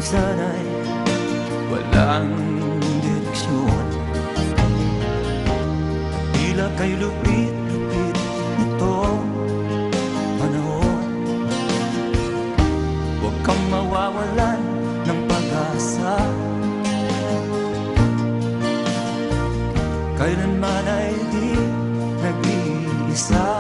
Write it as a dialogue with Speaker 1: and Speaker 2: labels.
Speaker 1: sana'y walang direksyon. Tila kay lupit-lupit nitong panahon. Huwag kang mawawalan ng pag-asa, kailanman ay di nag-iisa.